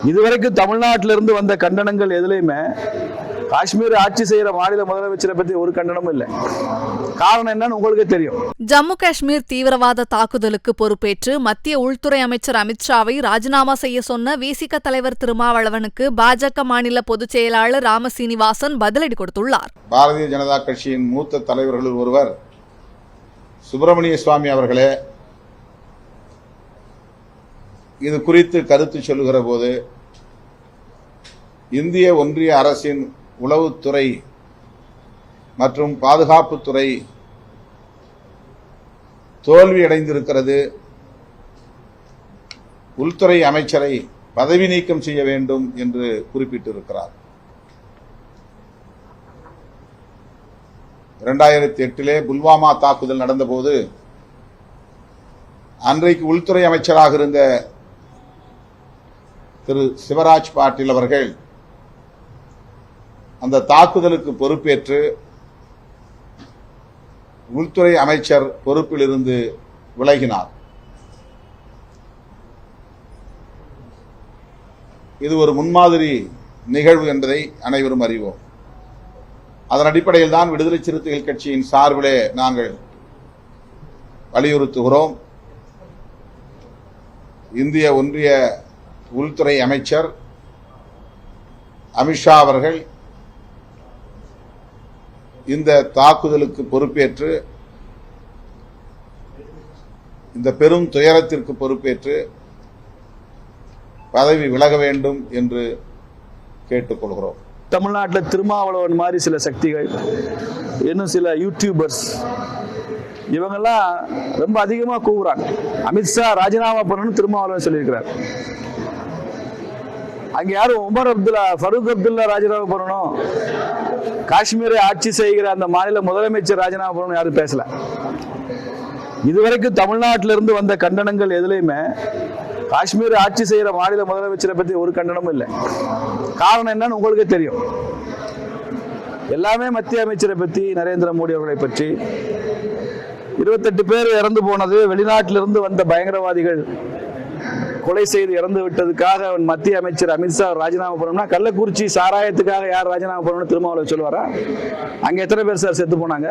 இதுவரைக்கும் தமிழ்நாட்டிலிருந்து வந்த கண்டனங்கள் எதுலையுமே காஷ்மீர் ஆட்சி செய்யற மாநில முதலமைச்சரை பத்தி ஒரு கண்டனமும் இல்லை. காரணம் என்னன்னு உங்களுக்கு தெரியும். ஜம்மு காஷ்மீர் தீவிரவாத தாக்குதலுக்கு பொறுப்பேற்று மத்திய உள்துறை அமைச்சர் அமித்ஷாவை ராஜினாமா செய்ய சொன்ன விசிக தலைவர் திருமாவளவனுக்கு பாஜக மாநில பொதுச் செயலாளர் ராமசீனிவாசன் பதிலடி கொடுத்துள்ளார். பாரதிய ஜனதா கட்சியின் மூத்த தலைவர்களில் ஒருவர் சுப்பிரமணிய சுவாமி அவர்களே இது குறித்து கருத்து சொல்லுகிற போது இந்திய ஒன்றிய அரசின் உளவுத்துறை மற்றும் பாதுகாப்புத்துறை தோல்வியடைந்திருக்கிறது, உள்துறை அமைச்சரை பதவி நீக்கம் செய்ய வேண்டும் என்று குறிப்பிட்டிருக்கிறார். 2008 புல்வாமா தாக்குதல் நடந்தபோது அன்றைக்கு உள்துறை அமைச்சராக இருந்த திரு சிவராஜ் பாட்டீல் அவர்கள் அந்த தாக்குதலுக்கு பொறுப்பேற்று உள்துறை அமைச்சர் பொறுப்பிலிருந்து விலகினார். இது ஒரு முன்மாதிரி நிகழ்வு என்பதை அனைவரும் அறிவோம். அதன் அடிப்படையில் தான் விடுதலை சிறுத்தைகள் கட்சியின் சார்பிலே நாங்கள் வலியுறுத்துகிறோம். இந்திய ஒன்றிய உள்துறை அமைச்சர் அமித்ஷா அவர்கள் இந்த தாக்குதலுக்கு பொறுப்பேற்று, இந்த பெரும் துயரத்திற்கு பொறுப்பேற்று பதவி விலக வேண்டும் என்று கேட்டுக்கொள்கிறோம். தமிழ்நாட்டில் திருமாவளவன் மாதிரி சில சக்திகள், இன்னும் சில யூடியூபர்ஸ், இவங்கெல்லாம் ரொம்ப அதிகமாக கூவுறாங்க. அமித்ஷா ராஜினாமா பண்ணணும்னு திருமாவளவன் சொல்லியிருக்கிறார். அங்க யாரும் உமர் அப்துல்லா, ஃபரூக் அப்துல்லா ராஜினாமா பண்ணணும், காஷ்மீரை ஆட்சி செய்கிற அந்த மாநில முதலமைச்சர் ராஜினாமா பண்ணணும் யாரும் பேசல. இதுவரைக்கும் தமிழ்நாட்டிலிருந்து வந்த கண்டனங்கள் எதுலையுமே காஷ்மீர் ஆட்சி செய்யற மாநில முதலமைச்சரை பத்தி ஒரு கண்டனமும் இல்லை. காரணம் என்னன்னு உங்களுக்கு தெரியும். எல்லாமே மத்திய அமைச்சரை பத்தி, நரேந்திர மோடி அவர்களை பற்றி. 28 பேர் இறந்து போனது, வெளிநாட்டிலிருந்து வந்த பயங்கரவாதிகள் கொலை செய்து இறந்து விட்டதுக்காக மத்திய அமைச்சர் அமித்ஷா ராஜினாமா பண்ணணும்னா கள்ளக்குறிச்சி சாராயத்துக்காக யார் ராஜினாமா பண்ணணும்னு திருமாவளவன் சொல்லுவாரா? அங்க எத்தனை பேர் சார் செத்து போனாங்க?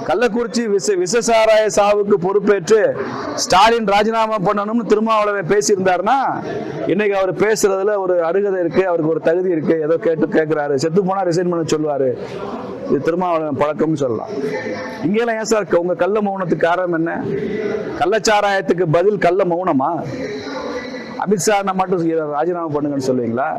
கள்ளக்குறிச்சி விச சாராய சாவுக்கு பொறுப்பேற்று ஸ்டாலின் ராஜினாமா பண்ணணும்னு திருமாவளவன் பேசியிருந்தாருன்னா இன்னைக்கு அவர் பேசுறதுல ஒரு அருகதை இருக்கு, அவருக்கு ஒரு தகுதி இருக்கு. ஏதோ கேட்கிறாரு, செத்து போனா ரிசைன் பண்ண சொல்லுவாரு. இது திருமாவளவன் பழக்கம்னு சொல்லலாம். இங்கெல்லாம் ஏன் சார் உங்க கள்ள மௌனத்துக்கு காரணம் என்ன? கள்ளச்சாராயத்துக்கு பதில் கள்ள மௌனமா? அமித்ஷா மட்டும் ராஜினாமா பண்ணுங்கன்னு சொல்லுவீங்களா?